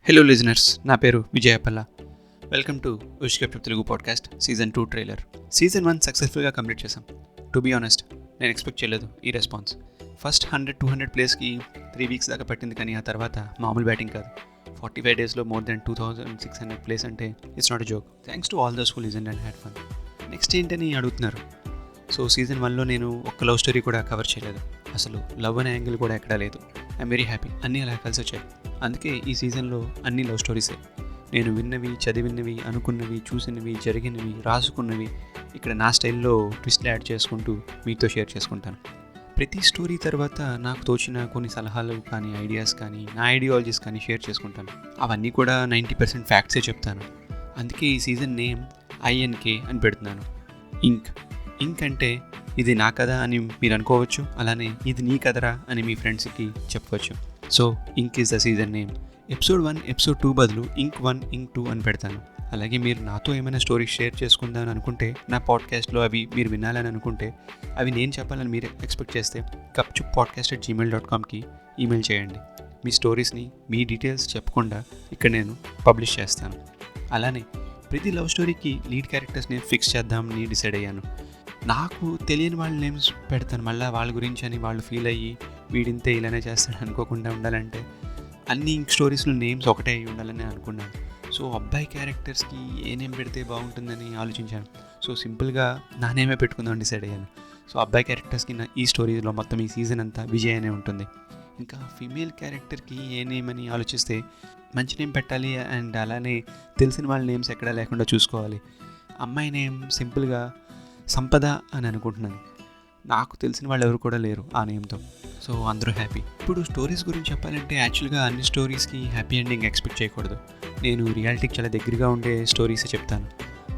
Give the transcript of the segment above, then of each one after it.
Hello listeners, నా పేరు Vijayapalla. Welcome to ఉష్కెప్ట్ Telugu podcast season 2 trailer. Season 1 సక్సెస్ఫుల్గా కంప్లీట్ చేసాం. టు బీ ఆనెస్ట్, నేను ఎక్స్పెక్ట్ చేయలేదు ఈ రెస్పాన్స్. ఫస్ట్ 100-200 ప్లేస్కి 3 వీక్స్ దాకా పట్టింది, కానీ ఆ తర్వాత మామూలు బ్యాటింగ్ కాదు. 45 డేస్లో మోర్ దెన్ 2600 ప్లేస్ అంటే it's not a joke. Thanks to all those who listened and had fun. Next ఏంటని అడుగుతున్నారు. సో సీజన్ 1లో నేను ఒక్క లవ్ స్టోరీ కూడా కవర్ చేయలేదు. అసలు లవ్ అనే యాంగిల్ కూడా ఎక్కడా లేదు. ఐఎమ్ వెరీ హ్యాపీ, అన్నీ అలా కలిసి వచ్చాయి. అందుకే ఈ సీజన్లో అన్ని లవ్ స్టోరీసే. నేను విన్నవి, చదివినవి, అనుకున్నవి, చూసినవి, జరిగినవి, రాసుకున్నవి ఇక్కడ నా స్టైల్లో ట్విస్ట్లు యాడ్ చేసుకుంటూ మీతో షేర్ చేసుకుంటాను. ప్రతి స్టోరీ తర్వాత నాకు తోచిన కొన్ని సలహాలు కానీ, ఐడియాస్ కానీ, నా ఐడియాలజీస్ కానీ షేర్ చేసుకుంటాను. అవన్నీ కూడా 90% ఫ్యాక్ట్సే చెప్తాను. అందుకే ఈ సీజన్ నేమ్ INK అని పెడుతున్నాను. ఇంక్ అంటే ఇది నా కథ అని మీరు అనుకోవచ్చు, అలానే ఇది నీ కథరా అని మీ ఫ్రెండ్స్కి చెప్పవచ్చు. So ink is the season name. Episode 1, episode 2 బదులు ఇంక్ 1, ఇంక్ 2 అని పెడతాను. అలాగే మీరు నాతో ఏమైనా స్టోరీస్ షేర్ చేసుకుందామని అనుకుంటే, నా పాడ్కాస్ట్లో అవి మీరు వినాలని అనుకుంటే, అవి నేను చెప్పాలని మీరు ఎక్స్పెక్ట్ చేస్తే gupchupodcast@gmail.comకి ఈమెయిల్ చేయండి. మీ స్టోరీస్ని, మీ డీటెయిల్స్ చెప్పకుండా ఇక్కడ నేను పబ్లిష్ చేస్తాను. అలానే ప్రతి లవ్ స్టోరీకి లీడ్ క్యారెక్టర్స్ని ఫిక్స్ చేద్దామని డిసైడ్ అయ్యాను. నాకు తెలియని వాళ్ళ నేమ్స్ పెడతాను. మళ్ళీ వాళ్ళ గురించి అని వాళ్ళు ఫీల్ అయ్యి వీడింతే ఇలానే చేస్తాడు అనుకోకుండా ఉండాలంటే అన్ని స్టోరీస్లో నేమ్స్ ఒకటే అయ్యి ఉండాలని అనుకున్నాను. సో అబ్బాయి క్యారెక్టర్స్కి ఏ నేమ్ పెడితే బాగుంటుందని ఆలోచించాను. సో సింపుల్గా నా నేమే పెట్టుకుందామని డిసైడ్ అయ్యాను. సో అబ్బాయి క్యారెక్టర్స్కి ఈ స్టోరీలో మొత్తం ఈ సీజన్ అంతా విజయ్ అనే ఉంటుంది. ఇంకా ఫీమేల్ క్యారెక్టర్కి ఏ నేమ్ అని ఆలోచిస్తే మంచి నేమ్ పెట్టాలి, అండ్ అలానే తెలిసిన వాళ్ళ నేమ్స్ ఎక్కడా లేకుండా చూసుకోవాలి. అమ్మాయి నేమ్ సింపుల్గా సంపద అని అనుకుంటున్నాను. నాకు తెలిసిన వాళ్ళు ఎవరు కూడా లేరు ఆ నేమ్తో. సో అందరూ హ్యాపీ. ఇప్పుడు స్టోరీస్ గురించి చెప్పాలంటే యాక్చువల్గా అన్ని స్టోరీస్కి హ్యాపీ ఎండింగ్ ఎక్స్పెక్ట్ చేయకూడదు. నేను రియాలిటీకి చాలా దగ్గరగా ఉండే స్టోరీసే చెప్తాను.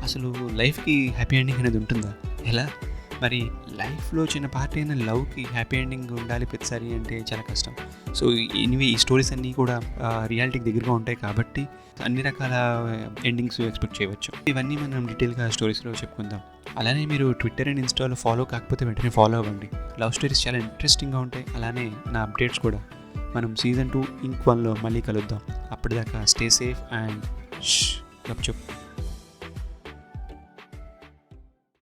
అసలు లైఫ్కి హ్యాపీ ఎండింగ్ అనేది ఉంటుందా? ఎలా మరి? లైఫ్లో చిన్న పార్ట్ అయిన లవ్కి హ్యాపీ ఎండింగ్ ఉండాలి ప్రతిసారి అంటే చాలా కష్టం. సో ఎనీవే ఈ స్టోరీస్ అన్నీ కూడా రియాలిటీకి దగ్గరగా ఉంటాయి కాబట్టి అన్ని రకాల ఎండింగ్స్ ఎక్స్పెక్ట్ చేయవచ్చు. ఇవన్నీ మనం డీటెయిల్గా స్టోరీస్లో చెప్పుకుందాం. అలానే మీరు ట్విట్టర్ అండ్ ఇన్స్టాలో ఫాలో కాకపోతే వెంటనే ఫాలో అవ్వండి. లవ్ స్టోరీస్ చాలా ఇంట్రెస్టింగ్గా ఉంటాయి. అలానే నా అప్డేట్స్ కూడా. మనం సీజన్ 2 ఇంక్ 1లో మళ్ళీ కలుద్దాం. అప్పటిదాకా స్టే సేఫ్ అండ్ గప్చుప్.